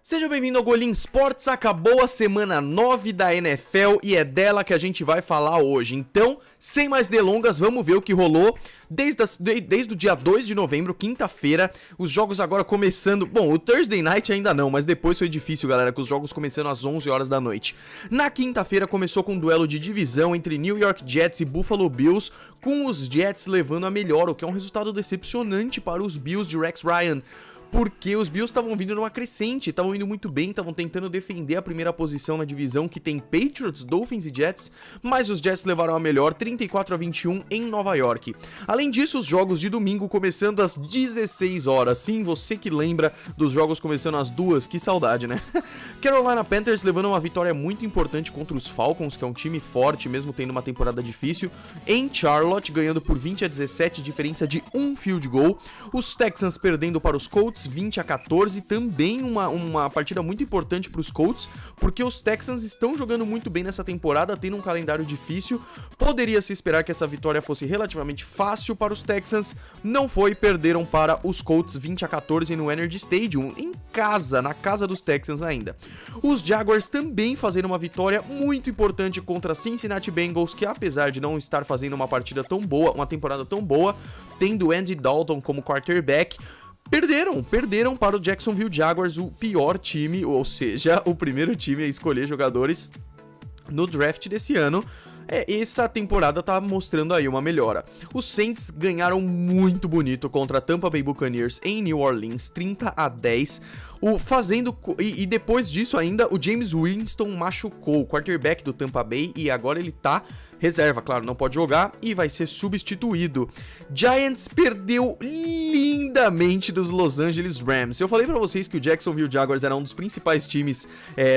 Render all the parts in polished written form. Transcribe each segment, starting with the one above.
Seja bem-vindo ao Golim Sports. Acabou a semana 9 da NFL e é dela que a gente vai falar hoje. Então, sem mais delongas, vamos ver o que rolou desde o dia 2 de novembro, quinta-feira. Os jogos agora começando... Bom, o Thursday Night ainda não, mas depois foi difícil, galera, com os jogos começando às 11 horas da noite. Na quinta-feira começou com um duelo de divisão entre New York Jets e Buffalo Bills, com os Jets levando a melhor, o que é um resultado decepcionante para os Bills de Rex Ryan. Porque os Bills estavam vindo numa crescente, estavam indo muito bem, estavam tentando defender a primeira posição na divisão que tem Patriots, Dolphins e Jets, mas os Jets levaram a melhor 34-21 em Nova York. Além disso, os jogos de domingo começando às 16 horas. Sim, você que lembra dos jogos começando às 2, que saudade, né? Carolina Panthers levando uma vitória muito importante contra os Falcons, que é um time forte, mesmo tendo uma temporada difícil, em Charlotte, ganhando por 20-17, diferença de um field goal. Os Texans perdendo para os Colts 20-14, também uma partida muito importante para os Colts, porque os Texans estão jogando muito bem nessa temporada, tendo um calendário difícil. Poderia se esperar que essa vitória fosse relativamente fácil para os Texans, não foi, perderam para os Colts 20-14 no Energy Stadium, em casa, na casa dos Texans ainda. Os Jaguars também fazendo uma vitória muito importante contra Cincinnati Bengals, que apesar de não estar fazendo uma partida tão boa, uma temporada tão boa, tendo Andy Dalton como quarterback, Perderam para o Jacksonville Jaguars, o pior time, ou seja, o primeiro time a escolher jogadores no draft desse ano. Essa temporada tá mostrando aí uma melhora. Os Saints ganharam muito bonito contra a Tampa Bay Buccaneers em New Orleans, 30-10. E depois disso ainda, o James Winston machucou, o quarterback do Tampa Bay, e agora ele tá reserva, claro, não pode jogar e vai ser substituído. Giants perdeu lindamente dos Los Angeles Rams. Eu falei pra vocês que o Jacksonville Jaguars era um dos principais times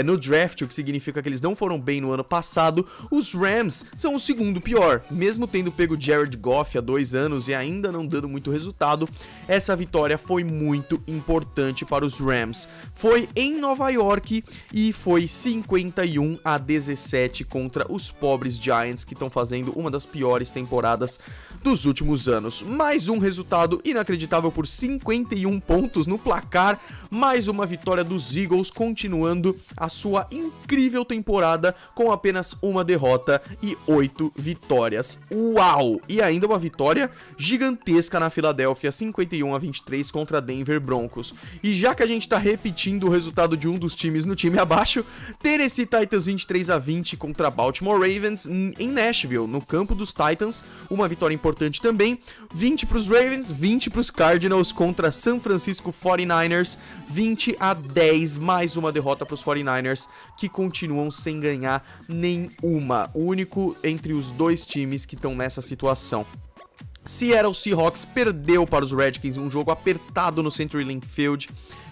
no draft, o que significa que eles não foram bem no ano passado. Os Rams são o segundo pior, mesmo tendo pego Jared Goff há 2 anos e ainda não dando muito resultado. Essa vitória foi muito importante para os Rams. Foi em Nova York e foi 51-17 contra os pobres Giants, que estão fazendo uma das piores temporadas dos últimos anos. Mais um resultado inacreditável por 51 pontos no placar, mais uma vitória dos Eagles, continuando a sua incrível temporada com apenas uma derrota e 8 vitórias. Uau! E ainda uma vitória gigantesca na Filadélfia, 51-23 contra Denver Broncos. E já que a gente tá repetindo o resultado de um dos times no time abaixo, Tennessee Titans 23-20 contra Baltimore Ravens em Nashville, no campo dos Titans, uma vitória importante também, 20 para os Ravens, 20 para os Cardinals contra San Francisco 49ers, 20-10, mais uma derrota para os 49ers, que continuam sem ganhar nenhuma, o único entre os dois times que estão nessa situação. Seattle Seahawks perdeu para os Redskins, um jogo apertado no CenturyLink Field,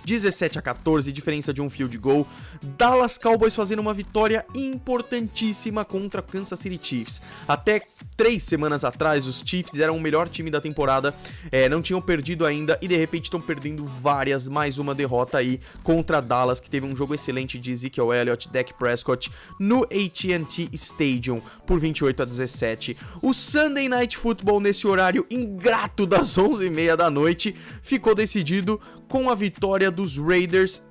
17-14, diferença de um field goal. Dallas Cowboys fazendo uma vitória importantíssima contra Kansas City Chiefs. Até 3 semanas atrás, os Chiefs eram o melhor time da temporada, não tinham perdido ainda e de repente estão perdendo várias, mais uma derrota aí contra Dallas, que teve um jogo excelente de Ezekiel Elliott, Dak Prescott no AT&T Stadium por 28-17. O Sunday Night Football nesse horário ingrato das 11h30 da noite ficou decidido com a vitória dos Raiders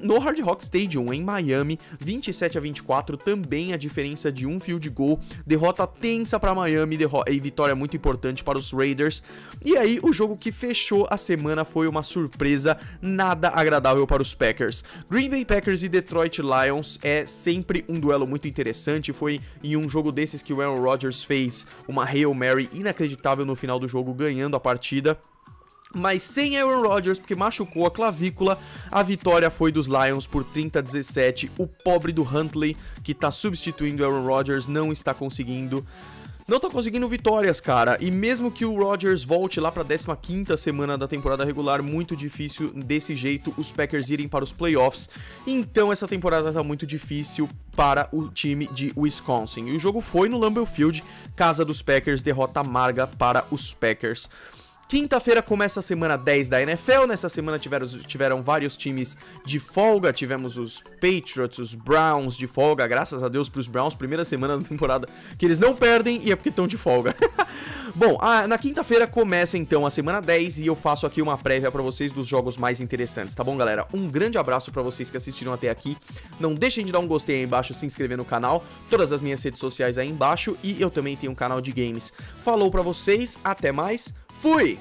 no Hard Rock Stadium, em Miami, 27-24, também a diferença de um field goal, derrota tensa para Miami e vitória muito importante para os Raiders. E aí, o jogo que fechou a semana foi uma surpresa nada agradável para os Packers. Green Bay Packers e Detroit Lions é sempre um duelo muito interessante, foi em um jogo desses que o Aaron Rodgers fez uma Hail Mary inacreditável no final do jogo, ganhando a partida. Mas sem Aaron Rodgers, porque machucou a clavícula, a vitória foi dos Lions por 30-17. O pobre do Huntley, que tá substituindo Aaron Rodgers, não tá conseguindo vitórias, cara. E mesmo que o Rodgers volte lá pra 15ª semana da temporada regular, muito difícil desse jeito os Packers irem para os playoffs. Então essa temporada tá muito difícil para o time de Wisconsin. E o jogo foi no Lambeau Field, casa dos Packers, derrota amarga para os Packers. Quinta-feira começa a semana 10 da NFL. Nessa semana tiveram vários times de folga. Tivemos os Patriots, os Browns de folga. Graças a Deus pros Browns. Primeira semana da temporada que eles não perdem e é porque estão de folga. Bom, na quinta-feira começa então a semana 10 e eu faço aqui uma prévia pra vocês dos jogos mais interessantes, tá bom, galera? Um grande abraço pra vocês que assistiram até aqui. Não deixem de dar um gostei aí embaixo, se inscrever no canal. Todas as minhas redes sociais aí embaixo e eu também tenho um canal de games. Falou pra vocês, até mais. Fui!